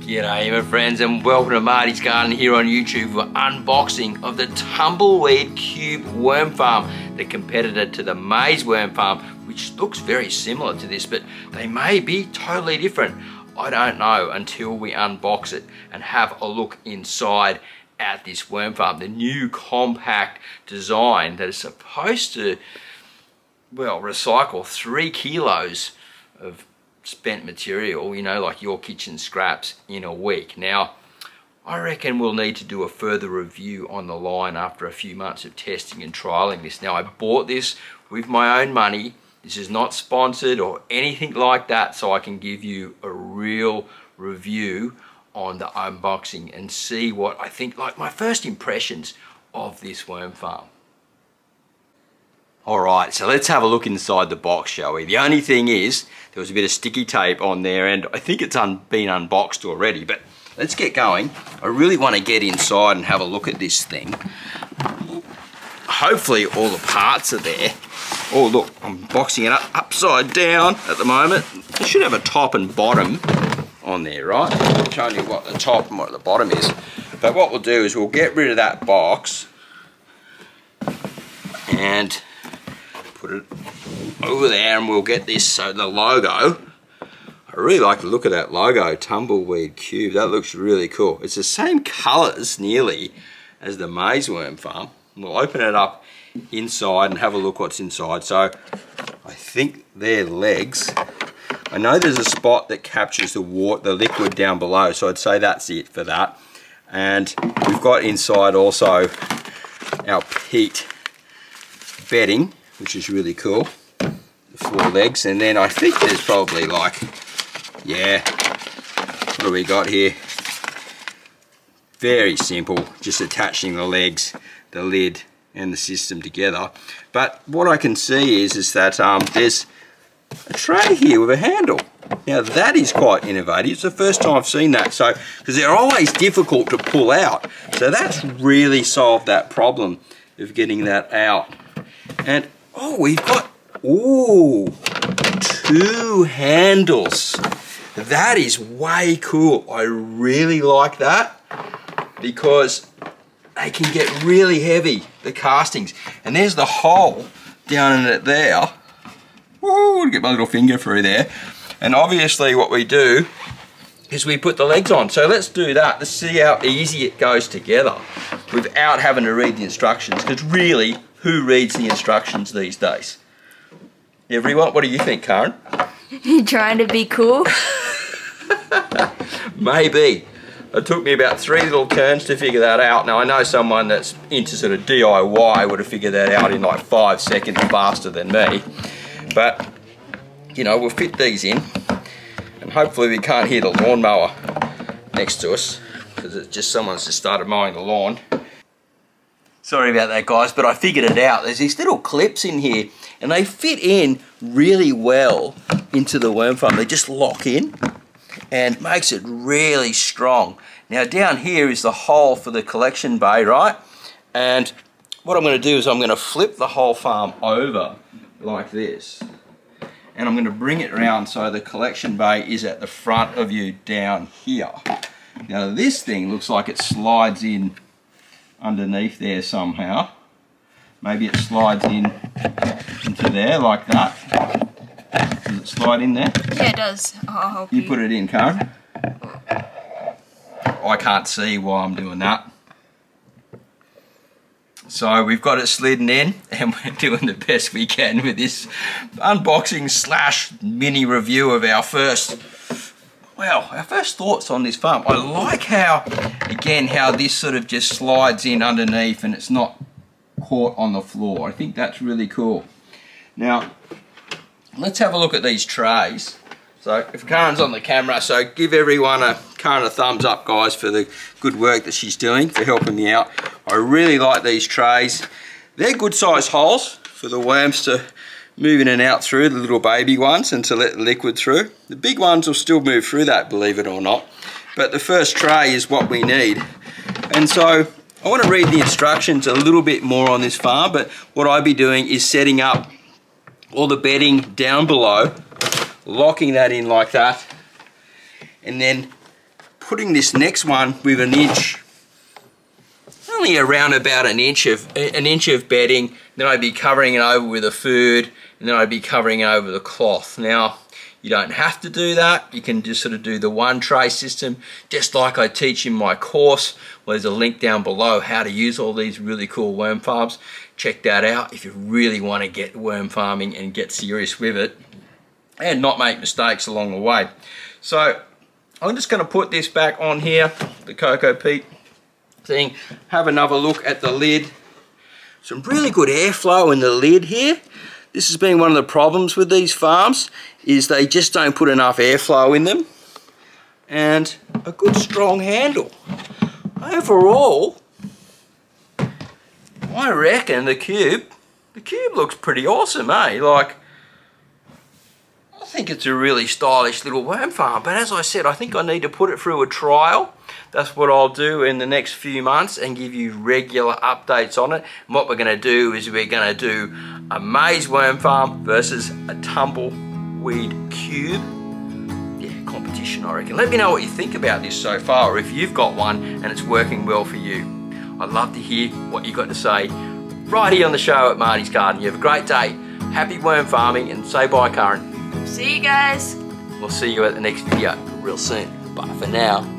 G'day my friends and welcome to Marty's Garden here on YouTube for unboxing of the Tumbleweed Cube Worm Farm, the competitor to the Maize Worm Farm, which looks very similar to this, but they may be totally different. I don't know until we unbox it and have a look inside at this worm farm. The new compact design that is supposed to, well, recycle 3 kilos of spent material, you know, like your kitchen scraps, in a week. Now, I reckon we'll need to do a further review on the line after a few months of testing and trialing this. Now, I bought this with my own money. This is not sponsored or anything like that, so I can give you a real review on the unboxing and see what I think, like my first impressions of this worm farm. Alright, so let's have a look inside the box, shall we? The only thing is, there was a bit of sticky tape on there and I think it's been unboxed already, but let's get going. I really want to get inside and have a look at this thing. Hopefully all the parts are there. Oh look, I'm boxing it up upside down at the moment. It should have a top and bottom on there, right? I'm showing you what the top and what the bottom is. But what we'll do is we'll get rid of that box and put it over there, and we'll get this, so the logo, I really like the look of that logo, Tumbleweed Cube. That looks really cool. It's the same colours nearly as the Maize Worm Farm. We'll open it up inside and have a look what's inside. So I think they're legs. I know there's a spot that captures the liquid down below, so I'd say that's it for that. And we've got inside also our peat bedding, which is really cool, the 4 legs. And then I think there's probably like, yeah, what do we got here? Very simple, just attaching the legs, the lid and the system together. But what I can see is that there's a tray here with a handle. Now that is quite innovative. It's the first time I've seen that, so because they're always difficult to pull out. So that's really solved that problem of getting that out. And oh, we've got, ooh, 2 handles. That is way cool. I really like that because they can get really heavy, the castings. And there's the hole down in it there. Woo, get my little finger through there. And obviously what we do is we put the legs on. So let's do that. Let's see how easy it goes together without having to read the instructions. Because really, who reads the instructions these days? Everyone? What do you think, Karen? You trying to be cool? Maybe. It took me about 3 little turns to figure that out. Now I know someone that's into sort of DIY would have figured that out in like 5 seconds faster than me. But, you know, we'll fit these in and hopefully we can't hear the lawnmower next to us because it's just someone's just started mowing the lawn. Sorry about that, guys, but I figured it out. There's these little clips in here and they fit in really well into the worm farm. They just lock in and makes it really strong. Now down here is the hole for the collection bay, right? And what I'm going to do is I'm going to flip the whole farm over like this. And I'm going to bring it around so the collection bay is at the front of you down here. Now this thing looks like it slides in underneath there somehow. Maybe it slides in into there like that. Does it slide in there? Yeah, it does. I'll help you. You put it in, Karen. I can't see why I'm doing that. So we've got it slidden in and we're doing the best we can with this unboxing / mini review of our first thoughts on this farm. I like how, again, how this sort of just slides in underneath and it's not caught on the floor. I think that's really cool. Now, let's have a look at these trays. So if Karen's on the camera, so give Karen a thumbs up, guys, for the good work that she's doing, for helping me out. I really like these trays. They're good size holes for the worms to move in and out through, the little baby ones, and to let the liquid through. The big ones will still move through that, believe it or not. But the first tray is what we need. And so I want to read the instructions a little bit more on this farm, but what I'll be doing is setting up all the bedding down below, locking that in like that, and then putting this next one with an inch, only around about an inch of bedding. Then I'd be covering it over with the food, and then I'd be covering it over the cloth. Now, you don't have to do that. You can just sort of do the one tray system, just like I teach in my course. Well, there's a link down below how to use all these really cool worm farms. Check that out if you really want to get worm farming and get serious with it and not make mistakes along the way. So I'm just going to put this back on here, the cocoa peat thing. Have another look at the lid. Some really good airflow in the lid here. This has been one of the problems with these farms, is they just don't put enough airflow in them. And a good strong handle. Overall, I reckon the cube looks pretty awesome, eh? Like, I think it's a really stylish little worm farm, but as I said, I think I need to put it through a trial. That's what I'll do in the next few months and give you regular updates on it. And what we're going to do is we're going to do a maze worm farm versus a tumbleweed cube. Yeah, competition, I reckon. Let me know what you think about this so far, or if you've got one and it's working well for you. I'd love to hear what you've got to say right here on the show at Marty's Garden. You have a great day. Happy worm farming, and say bye, Karen. See you guys. We'll see you at the next video real soon. Bye for now.